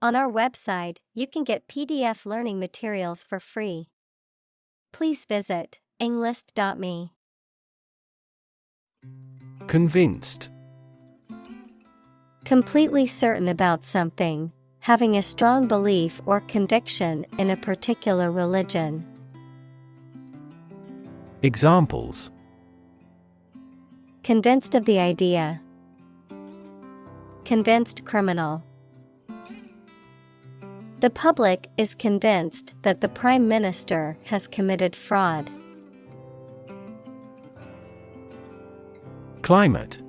On our website, you can get PDF learning materials for free. Please visit englist.me. Convinced. Completely certain about something, having a strong belief or conviction in a particular religion. Examples: Convinced of the idea. Convinced criminal. The public is convinced that the Prime Minister has committed fraud. Climate.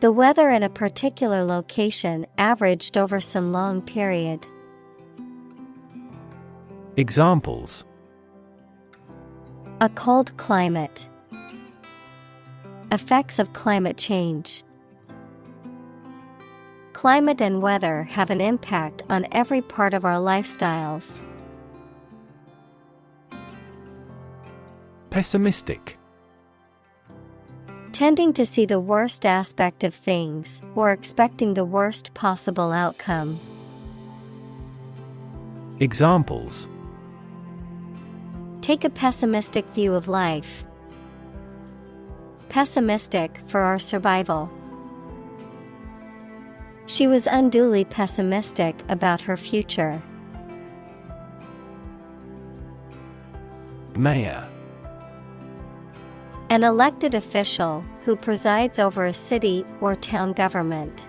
The weather in a particular location averaged over some long period. Examples: A cold climate. Effects of climate change. Climate and weather have an impact on every part of our lifestyles. Pessimistic. Tending to see the worst aspect of things or expecting the worst possible outcome. Examples: Take a pessimistic view of life. Pessimistic for our survival. She was unduly pessimistic about her future. Mayor. An elected official who presides over a city or town government.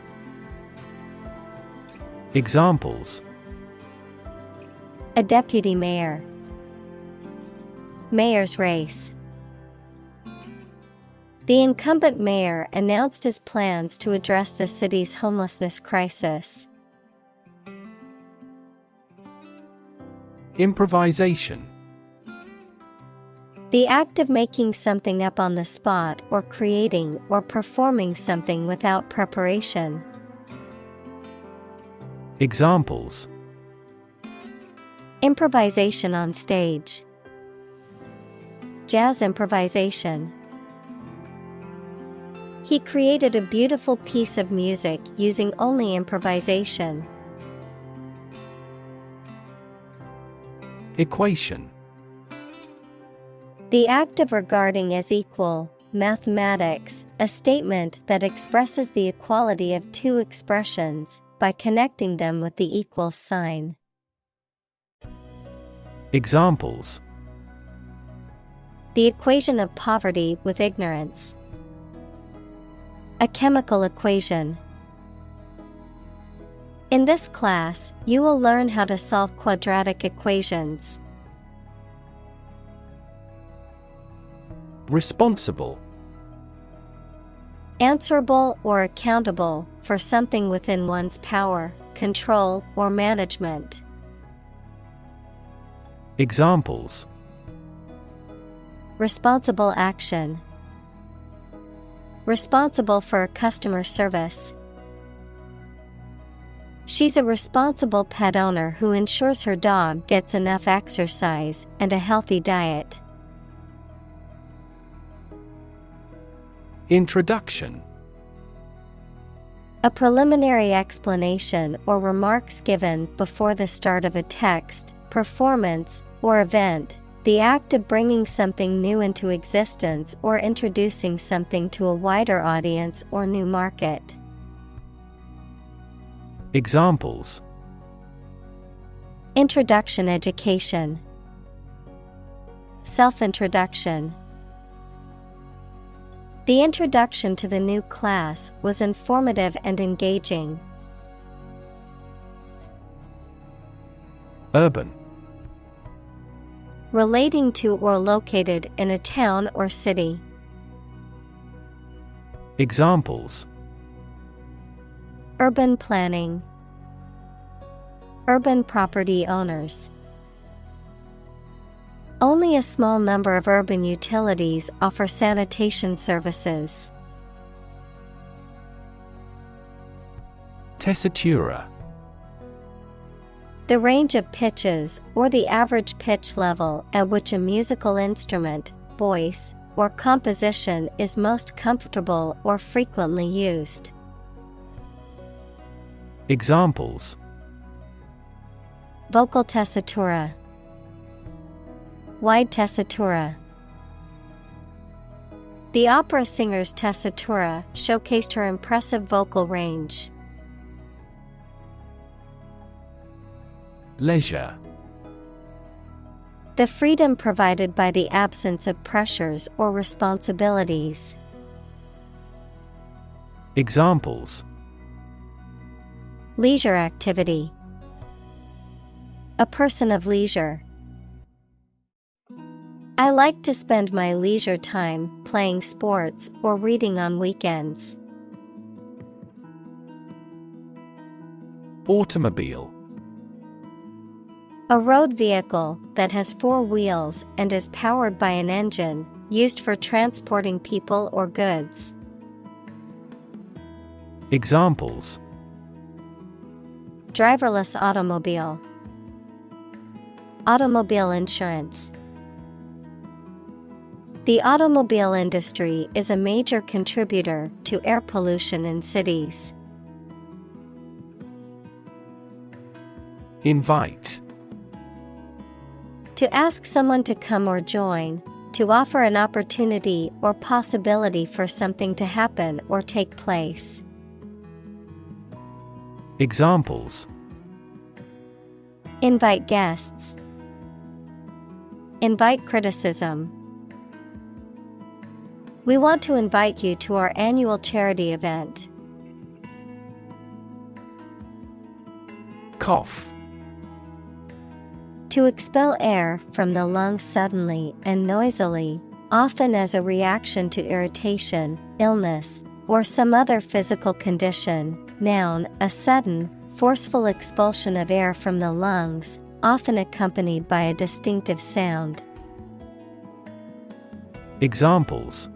Examples: A deputy mayor. Mayor's race. The incumbent mayor announced his plans to address the city's homelessness crisis. Improvisation. The act of making something up on the spot or creating or performing something without preparation. Examples: Improvisation on stage. Jazz improvisation. He created a beautiful piece of music using only improvisation. Equation. The act of regarding as equal, mathematics, a statement that expresses the equality of two expressions by connecting them with the equal sign. Examples: The equation of poverty with ignorance. A chemical equation. In this class, you will learn how to solve quadratic equations. Responsible. Answerable or accountable for something within one's power, control, or management. Examples: Responsible action. Responsible for customer service. She's a responsible pet owner who ensures her dog gets enough exercise and a healthy diet. Introduction. A preliminary explanation or remarks given before the start of a text, performance, or event. The act of bringing something new into existence or introducing something to a wider audience or new market. Examples: Introduction education. Self-introduction. The introduction to the new class was informative and engaging. Urban. Relating to or located in a town or city. Examples: Urban planning. Urban property owners. Only a small number of urban utilities offer sanitation services. Tessitura. The range of pitches or the average pitch level at which a musical instrument, voice, or composition is most comfortable or frequently used. Examples: vocal tessitura, wide tessitura. The opera singer's tessitura showcased her impressive vocal range. Leisure. The freedom provided by the absence of pressures or responsibilities. Examples: leisure activity, a person of leisure. I like to spend my leisure time playing sports or reading on weekends. Automobile. A road vehicle that has four wheels and is powered by an engine, used for transporting people or goods. Examples: driverless automobile, automobile insurance. The automobile industry is a major contributor to air pollution in cities. Invite. To ask someone to come or join, to offer an opportunity or possibility for something to happen or take place. Examples: invite guests, invite criticism. We want to invite you to our annual charity event. Cough. To expel air from the lungs suddenly and noisily, often as a reaction to irritation, illness, or some other physical condition. Noun, a sudden, forceful expulsion of air from the lungs, often accompanied by a distinctive sound. Examples: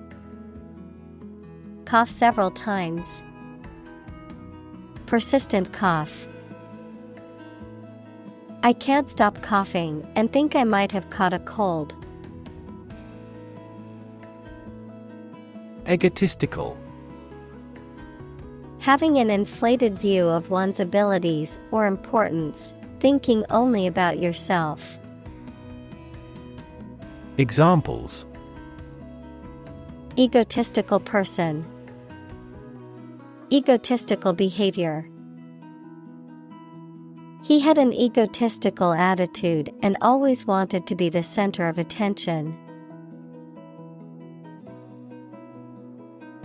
cough several times, persistent cough. I can't stop coughing and think I might have caught a cold. Egotistical. Having an inflated view of one's abilities or importance, thinking only about yourself. Examples: egotistical person, egotistical behavior. He had an egotistical attitude and always wanted to be the center of attention.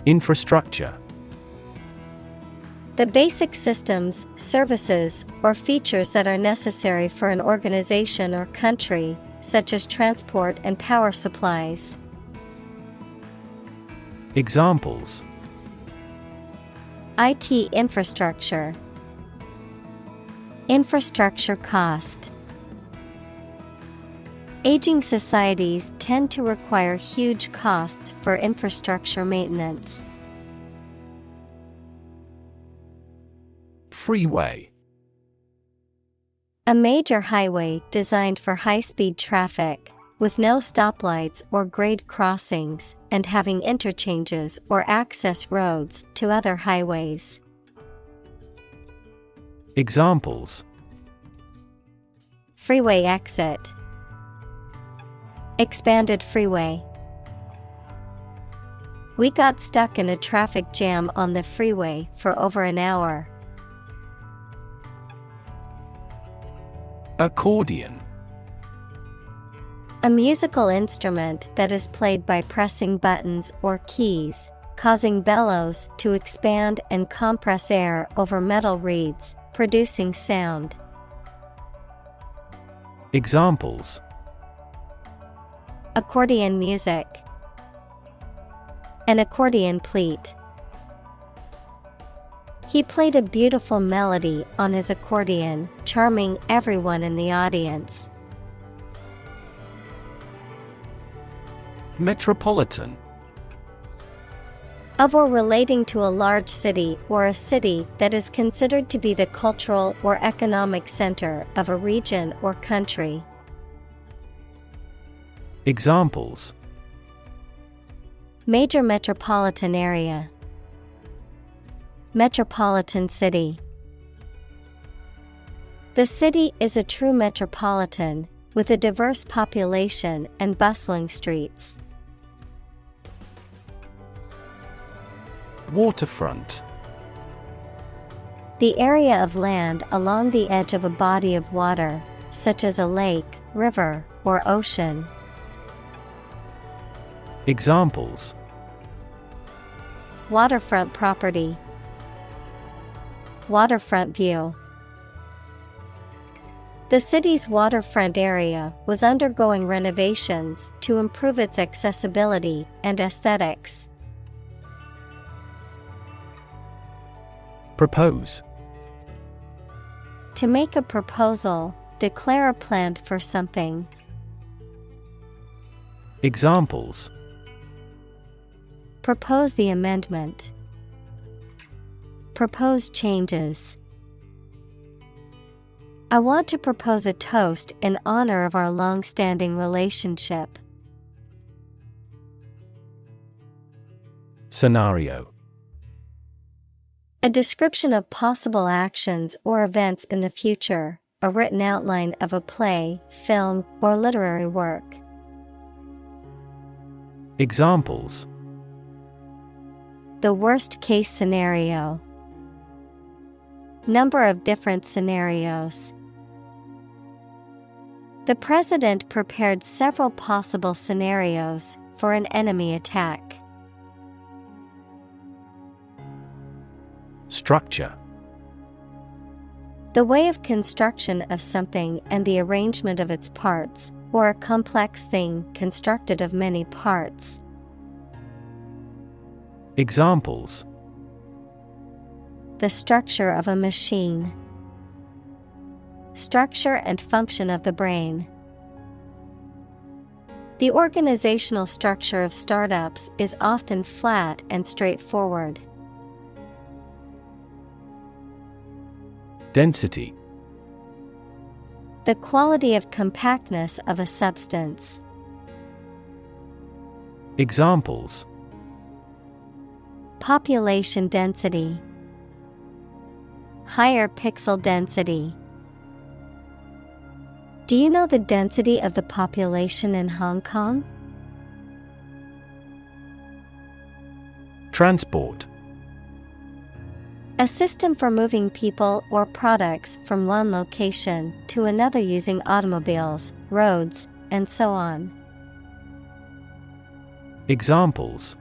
Infrastructure. The basic systems, services, or features that are necessary for an organization or country, such as transport and power supplies. Examples: IT infrastructure, infrastructure cost. Aging societies tend to require huge costs for infrastructure maintenance. Freeway. A major highway designed for high-speed traffic, with no stoplights or grade crossings, and having interchanges or access roads to other highways. Examples: freeway exit, expanded freeway. We got stuck in a traffic jam on the freeway for over an hour. Accordion. A musical instrument that is played by pressing buttons or keys, causing bellows to expand and compress air over metal reeds, producing sound. Examples: accordion music, an accordion pleat. He played a beautiful melody on his accordion, charming everyone in the audience. Metropolitan. Of or relating to a large city or a city that is considered to be the cultural or economic center of a region or country. Examples: major metropolitan area, metropolitan city. The city is a true metropolitan, with a diverse population and bustling streets. Waterfront. The area of land along the edge of a body of water, such as a lake, river, or ocean. Examples: Waterfront property. Waterfront view. The city's waterfront area was undergoing renovations to improve its accessibility and aesthetics. Propose. To make a proposal, declare a plan for something. Examples: Propose the amendment. Propose changes. I want to propose a toast in honor of our long-standing relationship. Scenario. A description of possible actions or events in the future, a written outline of a play, film, or literary work. Examples: The worst-case scenario. Number of different scenarios. The president prepared several possible scenarios for an enemy attack. Structure. The way of construction of something and the arrangement of its parts, or a complex thing constructed of many parts. Examples: The structure of a machine. Structure and function of the brain. The organizational structure of startups is often flat and straightforward. Density. The quality of compactness of a substance. Examples: Population density. Higher pixel density. Do you know the density of the population in Hong Kong? Transport. A system for moving people or products from one location to another using automobiles, roads, and so on. Examples: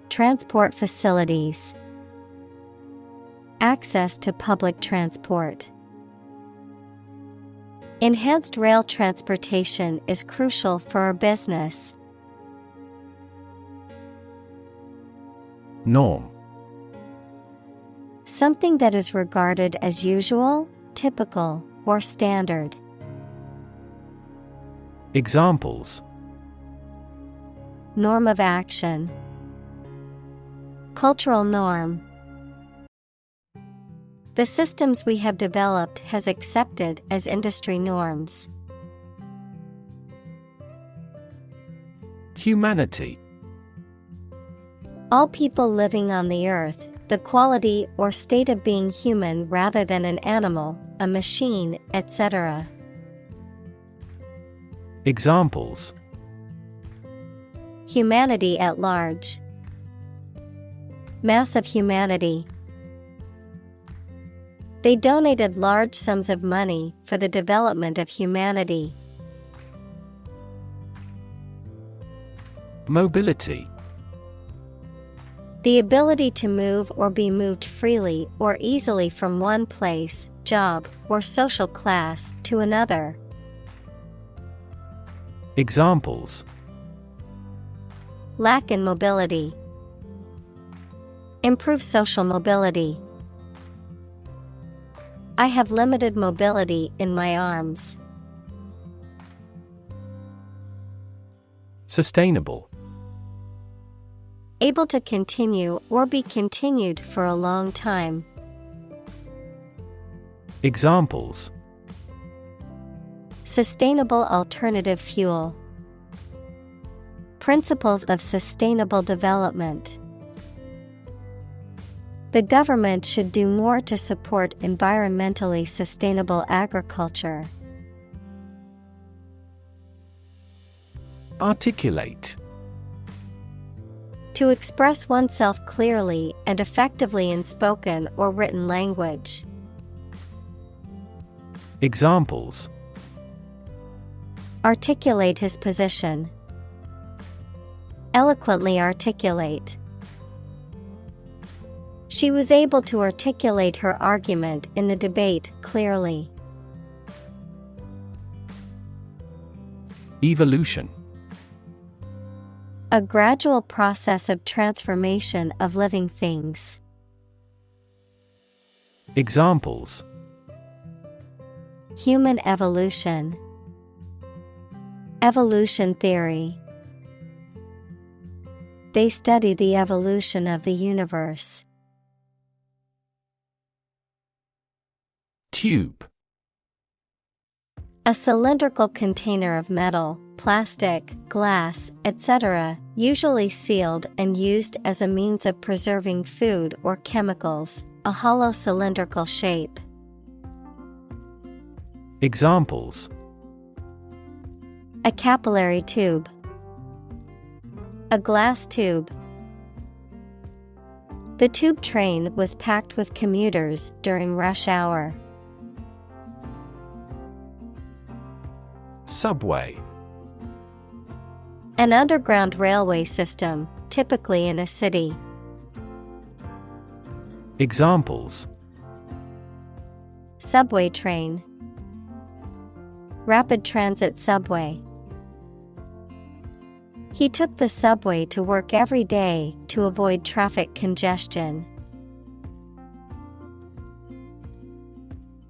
Transport facilities. Access to public transport. Enhanced rail transportation is crucial for our business. Norm. Something that is regarded as usual, typical, or standard. Examples: Norm of action. Cultural norm. The systems we have developed has accepted as industry norms. Humanity. All people living on the earth, the quality or state of being human rather than an animal, a machine, etc. Examples: Humanity at large. Mass of humanity. They donated large sums of money for the development of humanity. Mobility. The ability to move or be moved freely or easily from one place, job, or social class to another. Examples: Lack in mobility. Improve social mobility. I have limited mobility in my arms. Sustainable. Able to continue or be continued for a long time. Examples: Sustainable alternative fuel. Principles of sustainable development. The government should do more to support environmentally sustainable agriculture. Articulate. To express oneself clearly and effectively in spoken or written language. Examples: Articulate his position. Eloquently articulate. She was able to articulate her argument in the debate clearly. Evolution. A gradual process of transformation of living things. Examples: Human evolution. Evolution theory. They study the evolution of the universe. Tube. A cylindrical container of metal, plastic, glass, etc., usually sealed and used as a means of preserving food or chemicals, a hollow cylindrical shape. Examples: A capillary tube. A glass tube. The tube train was packed with commuters during rush hour. Subway. An underground railway system, typically in a city. Examples: Subway train. Rapid transit subway. He took the subway to work every day to avoid traffic congestion.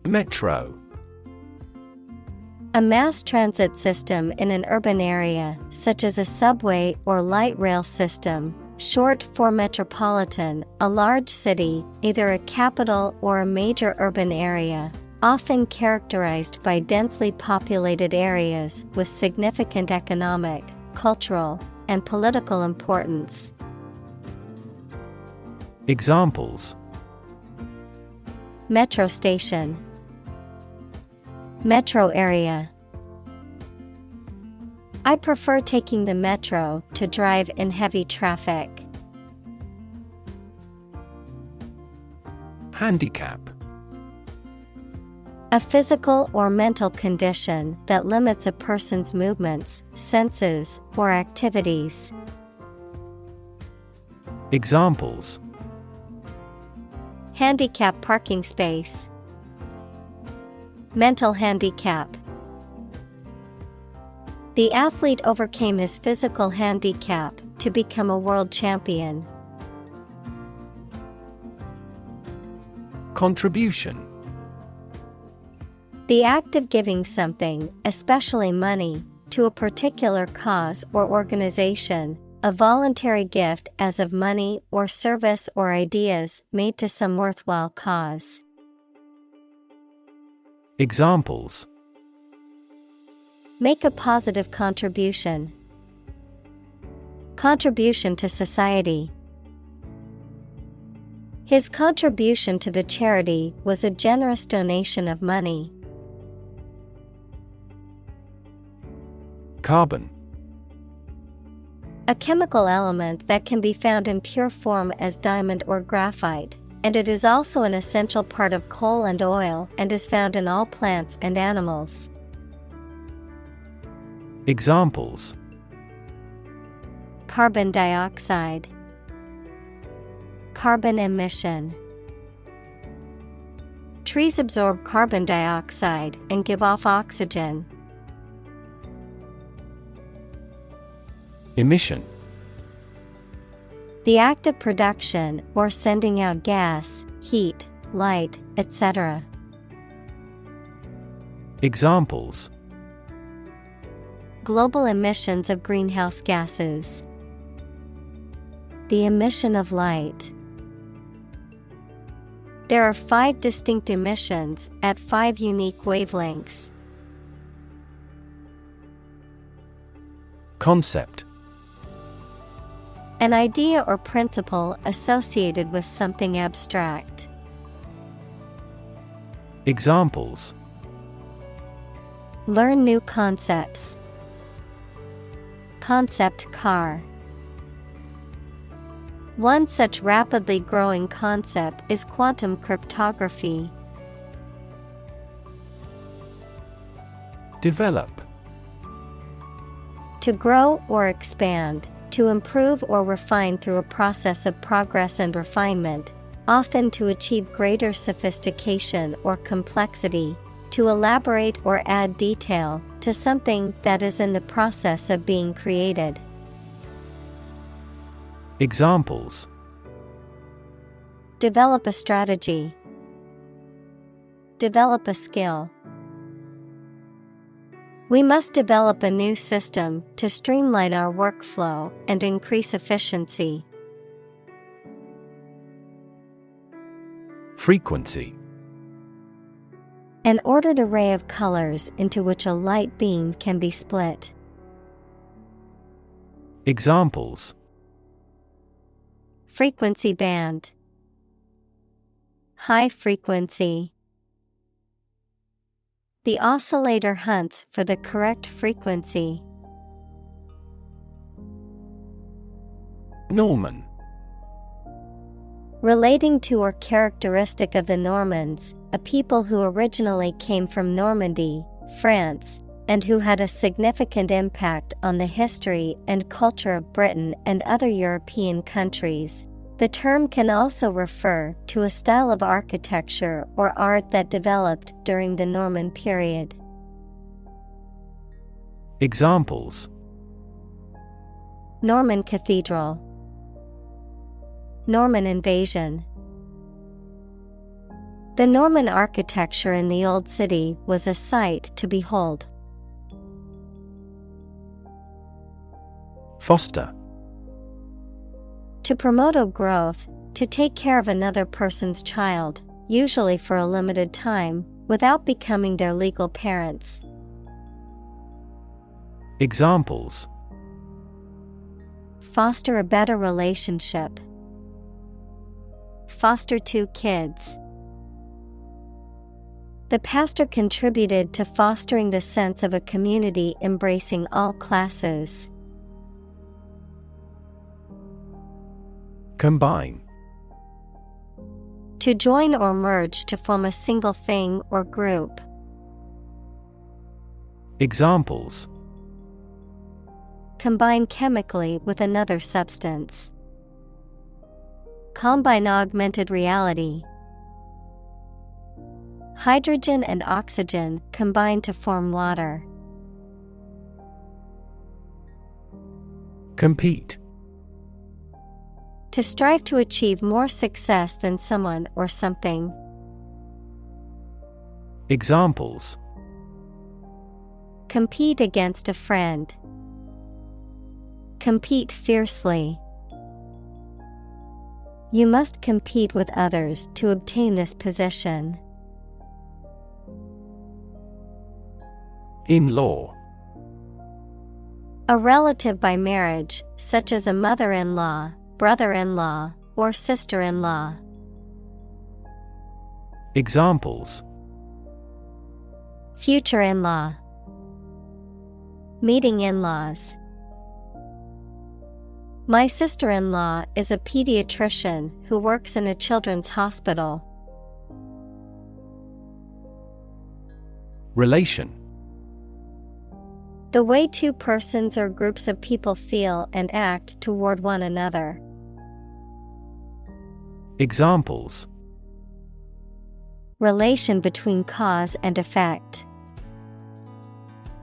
Metro. A mass transit system in an urban area, such as a subway or light rail system, short for metropolitan, a large city, either a capital or a major urban area, often characterized by densely populated areas with significant economic, cultural, and political importance. Examples: Metro station. Metro area. I prefer taking the metro to drive in heavy traffic. Handicap. A physical or mental condition that limits a person's movements, senses, or activities. Examples: Handicap parking space. Mental handicap. The athlete overcame his physical handicap to become a world champion. Contribution. The act of giving something, especially money, to a particular cause or organization, a voluntary gift as of money or service or ideas made to some worthwhile cause. Examples: Make a positive contribution. Contribution to society. His contribution to the charity was a generous donation of money. Carbon. A chemical element that can be found in pure form as diamond or graphite, and it is also an essential part of coal and oil and is found in all plants and animals. Examples: Carbon dioxide. Carbon emission. Trees absorb carbon dioxide and give off oxygen. Emission. The act of production or sending out gas, heat, light, etc. Examples: Global emissions of greenhouse gases. The emission of light. There are 5 distinct emissions at 5 unique wavelengths. Concept. An idea or principle associated with something abstract. Examples: Learn new concepts. Concept car. One such rapidly growing concept is quantum cryptography. Develop. To grow or expand, to improve or refine through a process of progress and refinement, often to achieve greater sophistication or complexity, to elaborate or add detail to something that is in the process of being created. Examples: Develop a strategy. Develop a skill. We must develop a new system to streamline our workflow and increase efficiency. Frequency. An ordered array of colors into which a light beam can be split. Examples: Frequency band. High frequency. The oscillator hunts for the correct frequency. Norman. Relating to or characteristic of the Normans, a people who originally came from Normandy, France, and who had a significant impact on the history and culture of Britain and other European countries. The term can also refer to a style of architecture or art that developed during the Norman period. Examples: Norman Cathedral. Norman invasion. The Norman architecture in the Old City was a sight to behold. Foster. To promote a growth, to take care of another person's child, usually for a limited time, without becoming their legal parents. Examples: Foster a better relationship. Foster 2 kids. The pastor contributed to fostering the sense of a community embracing all classes. Combine. To join or merge to form a single thing or group. Examples: Combine chemically with another substance. Combine augmented reality. Hydrogen and oxygen combine to form water. Compete. To strive to achieve more success than someone or something. Examples: Compete against a friend. Compete fiercely. You must compete with others to obtain this position. In-law. A relative by marriage, such as a mother-in-law, brother-in-law, or sister-in-law. Examples: Future in-law. Meeting in-laws. My sister-in-law is a pediatrician who works in a children's hospital. Relation. The way two persons or groups of people feel and act toward one another. Examples: Relation between cause and effect.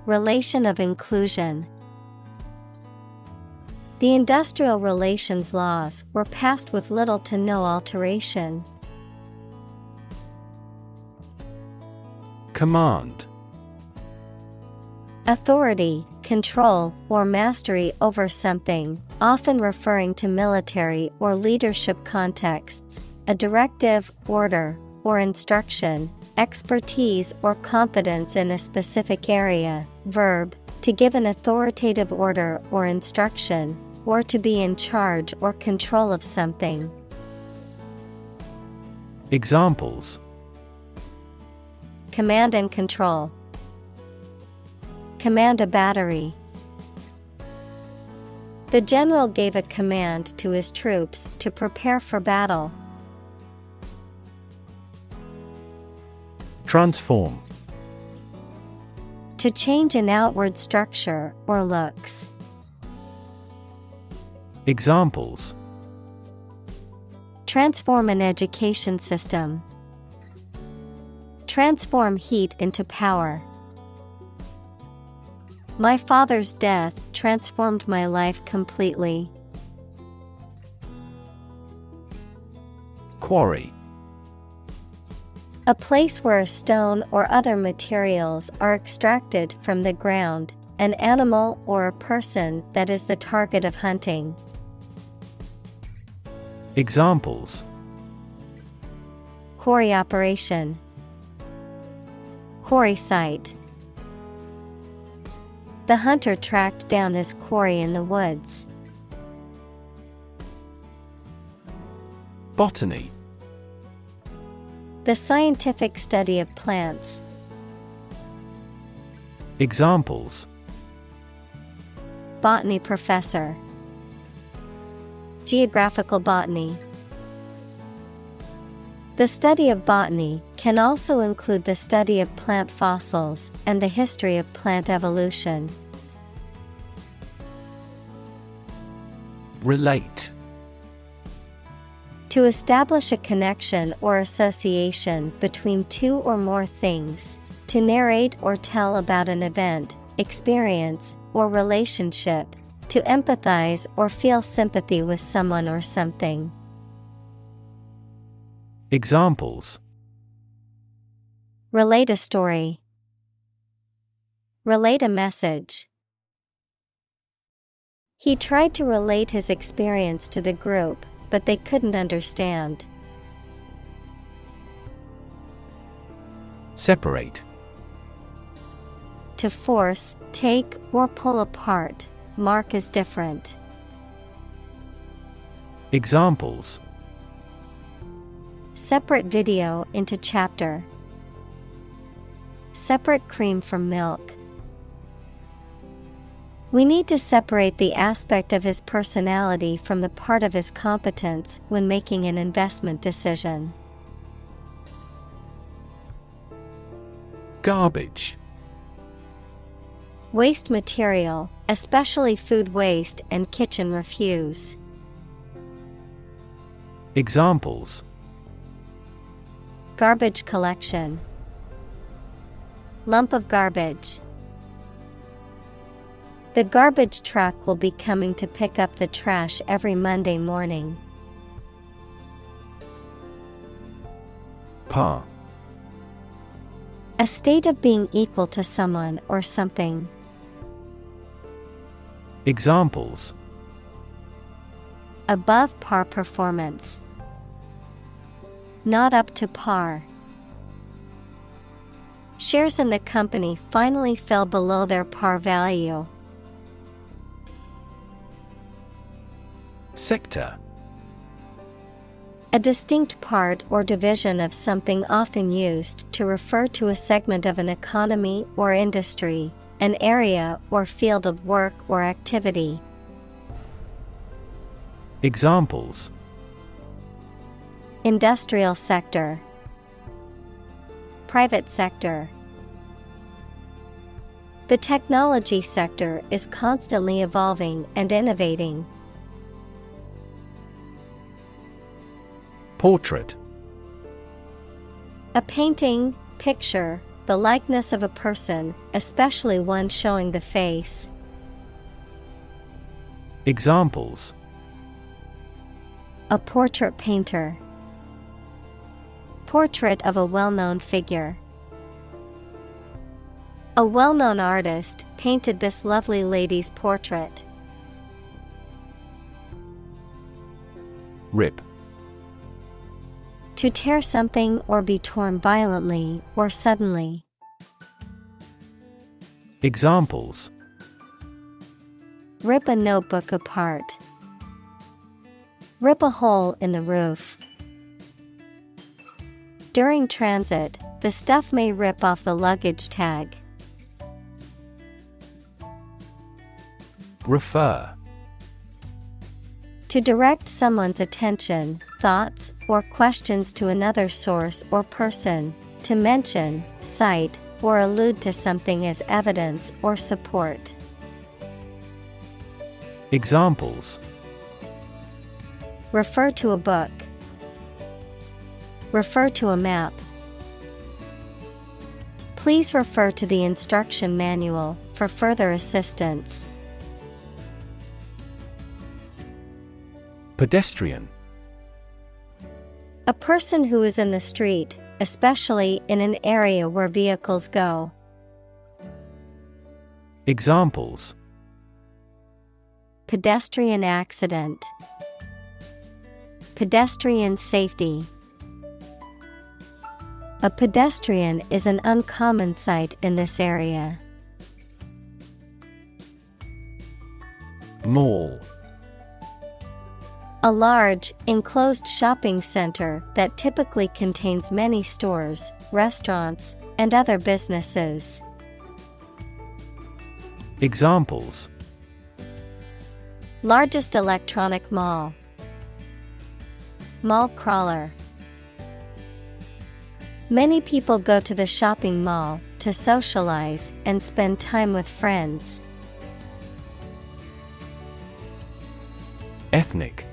Relation of inclusion. The industrial relations laws were passed with little to no alteration. Command. Authority, control, or mastery over something, often referring to military or leadership contexts, a directive, order, or instruction, expertise or competence in a specific area. Verb, to give an authoritative order or instruction, or to be in charge or control of something. Examples: Command and control. Command a battery. The general gave a command to his troops to prepare for battle. Transform. To change an outward structure or looks. Examples: Transform an education system. Transform heat into power. My father's death transformed my life completely. Quarry. A place where a stone or other materials are extracted from the ground, an animal or a person that is the target of hunting. Examples: Quarry operation. Quarry site. The hunter tracked down his quarry in the woods. Botany. The scientific study of plants. Examples: Botany professor. Geographical botany. The study of botany can also include the study of plant fossils and the history of plant evolution. Relate. To establish a connection or association between two or more things, to narrate or tell about an event, experience, or relationship, to empathize or feel sympathy with someone or something. Examples: Relate a story. Relate a message. He tried to relate his experience to the group, but they couldn't understand. Separate. To force, take, or pull apart, mark as different. Examples: Separate video into chapter. Separate cream from milk. We need to separate the aspect of his personality from the part of his competence when making an investment decision. Garbage. Waste material, especially food waste and kitchen refuse. Examples: Garbage collection. Lump of garbage. The garbage truck will be coming to pick up the trash every Monday morning. Par. A state of being equal to someone or something. Examples: Above par performance. Not up to par. Shares in the company finally fell below their par value. Sector. A distinct part or division of something often used to refer to a segment of an economy or industry, an area or field of work or activity. Examples: Industrial sector. Private sector. The technology sector is constantly evolving and innovating. Portrait. A painting, picture, the likeness of a person, especially one showing the face. Examples: A portrait painter. Portrait of a well-known figure. A well-known artist painted this lovely lady's portrait. Rip. To tear something or be torn violently or suddenly. Examples: Rip a notebook apart. Rip a hole in the roof. During transit, the stuff may rip off the luggage tag. Refer. To direct someone's attention, thoughts, or questions to another source or person, to mention, cite, or allude to something as evidence or support. Examples. Refer to a book. Refer to a map. Please refer to the instruction manual for further assistance. Pedestrian. A person who is in the street, especially in an area where vehicles go. Examples. Pedestrian accident. Pedestrian safety. A pedestrian is an uncommon sight in this area. Mall. A large, enclosed shopping center that typically contains many stores, restaurants, and other businesses. Examples. Largest electronic mall. Mall crawler. Many people go to the shopping mall to socialize and spend time with friends. Ethnic.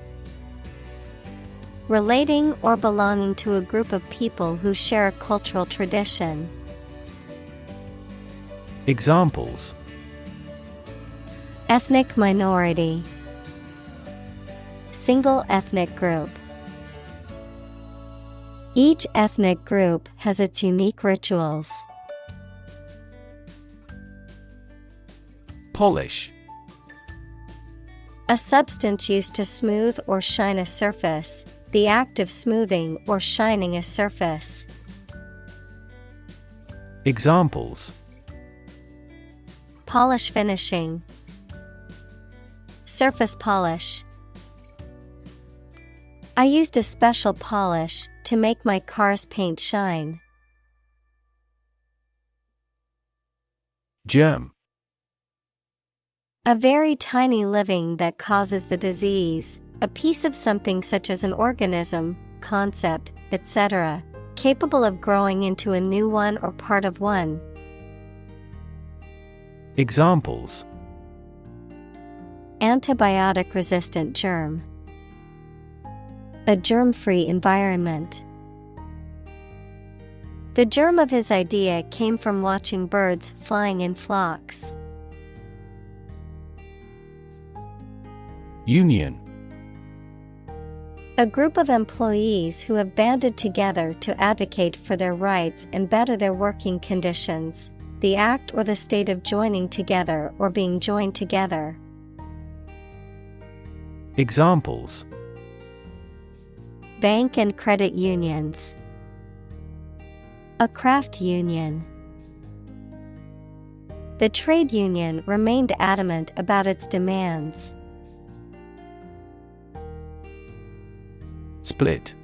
Relating or belonging to a group of people who share a cultural tradition. Examples. Ethnic minority. Single ethnic group. Each ethnic group has its unique rituals. Polish. A substance used to smooth or shine a surface, the act of smoothing or shining a surface. Examples. Polish finishing. Surface polish. I used a special polish to make my car's paint shine. Germ. A very tiny living that causes the disease, a piece of something such as an organism, concept, etc., capable of growing into a new one or part of one. Examples. Antibiotic-resistant germ. A germ-free environment. The germ of his idea came from watching birds flying in flocks. Union. A group of employees who have banded together to advocate for their rights and better their working conditions. The act or the state of joining together or being joined together. Examples. Bank and credit unions. A craft union. The trade union remained adamant about its demands. Split.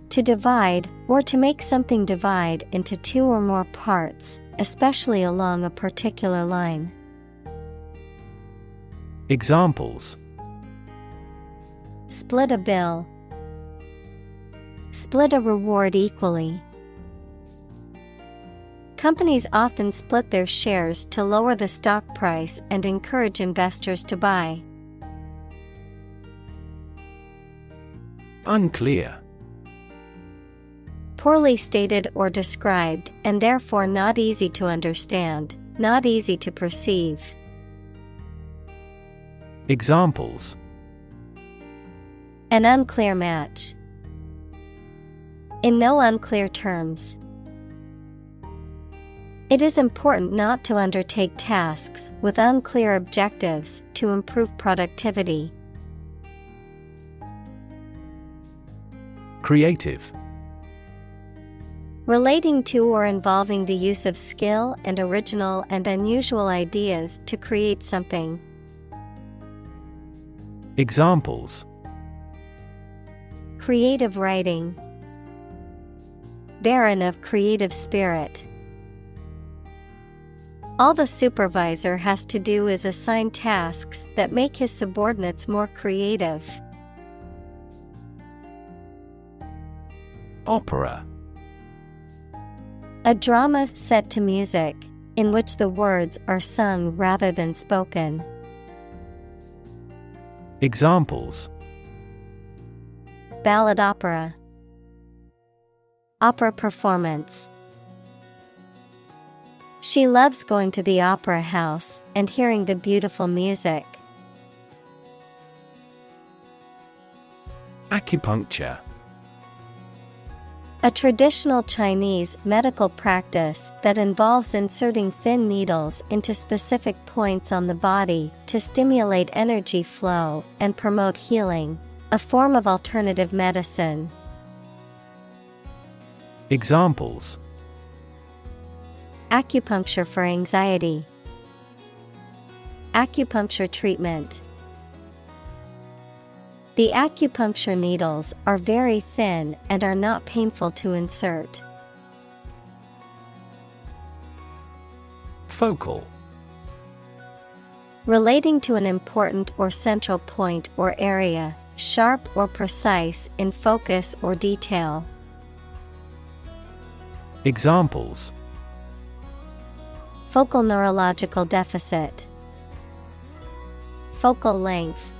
To divide, or to make something divide into two or more parts, especially along a particular line. Examples. Split a bill. Split a reward equally. Companies often split their shares to lower the stock price and encourage investors to buy. Unclear. Poorly stated or described, and therefore not easy to understand, not easy to perceive. Examples. An unclear match. In no unclear terms. It is important not to undertake tasks with unclear objectives to improve productivity. Creative. Relating to or involving the use of skill and original and unusual ideas to create something. Examples: Creative writing. Barren of creative spirit. All the supervisor has to do is assign tasks that make his subordinates more creative. Opera. A drama set to music, in which the words are sung rather than spoken. Examples: Ballad opera. Opera performance. She loves going to the opera house and hearing the beautiful music. Acupuncture. A traditional Chinese medical practice that involves inserting thin needles into specific points on the body to stimulate energy flow and promote healing, a form of alternative medicine. Examples: Acupuncture for anxiety. Acupuncture treatment. The acupuncture needles are very thin and are not painful to insert. Focal. Relating to an important or central point or area, sharp or precise in focus or detail. Examples: Focal neurological deficit. Focal length.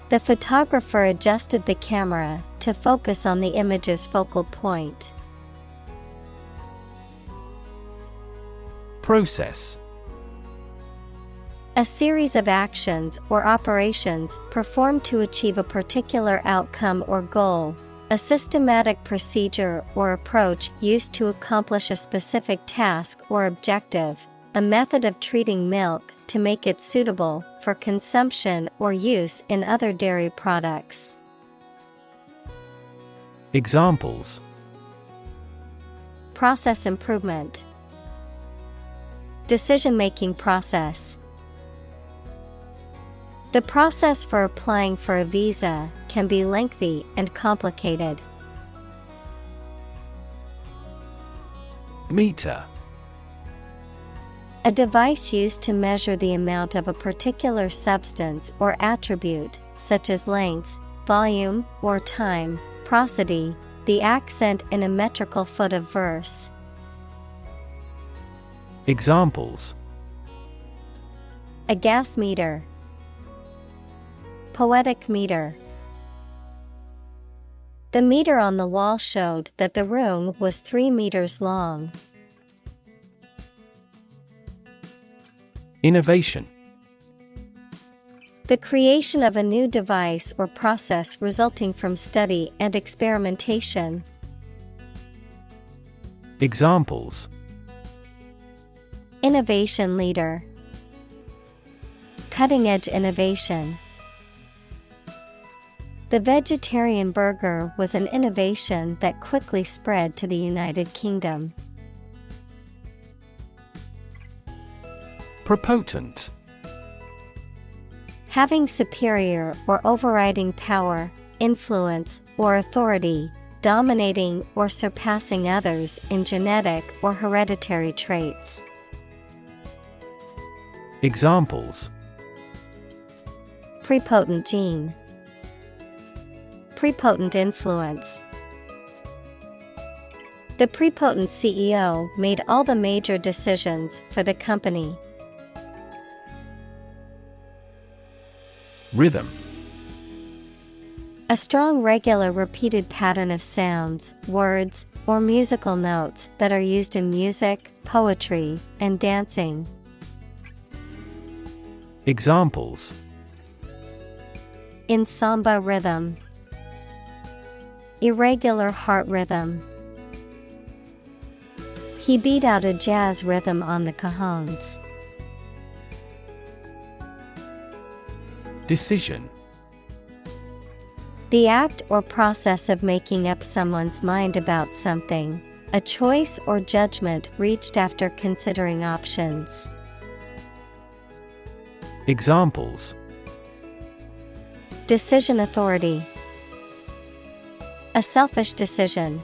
The photographer adjusted the camera to focus on the image's focal point. Process. A series of actions or operations performed to achieve a particular outcome or goal. A systematic procedure or approach used to accomplish a specific task or objective. A method of treating milk to make it suitable for consumption or use in other dairy products. Examples: Process improvement. Decision-making process. The process for applying for a visa can be lengthy and complicated. Meter. A device used to measure the amount of a particular substance or attribute, such as length, volume, or time. Prosody, the accent in a metrical foot of verse. Examples: A gas meter. Poetic meter. The meter on the wall showed that the room was 3 meters long. Innovation. The creation of a new device or process resulting from study and experimentation. Examples: Innovation leader. Cutting-edge innovation. The vegetarian burger was an innovation that quickly spread to the United Kingdom. Propotent. Having superior or overriding power, influence, or authority, dominating or surpassing others in genetic or hereditary traits. Examples: Prepotent gene. Prepotent influence. The prepotent CEO made all the major decisions for the company. Rhythm. A strong, regular, repeated pattern of sounds, words, or musical notes that are used in music, poetry, and dancing. Examples: In samba rhythm. Irregular heart rhythm. He beat out a jazz rhythm on the cajones. Decision. The act or process of making up someone's mind about something, a choice or judgment reached after considering options. Examples: Decision authority. A selfish decision.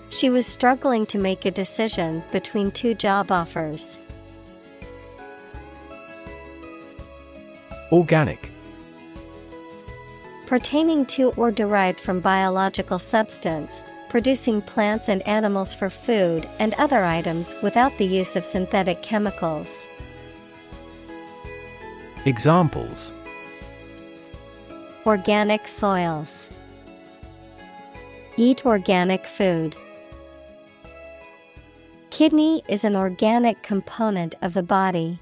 She was struggling to make a decision between two job offers. Organic. Pertaining to or derived from biological substance, producing plants and animals for food and other items without the use of synthetic chemicals. Examples: Organic soils. Eat organic food. Kidney is an organic component of the body.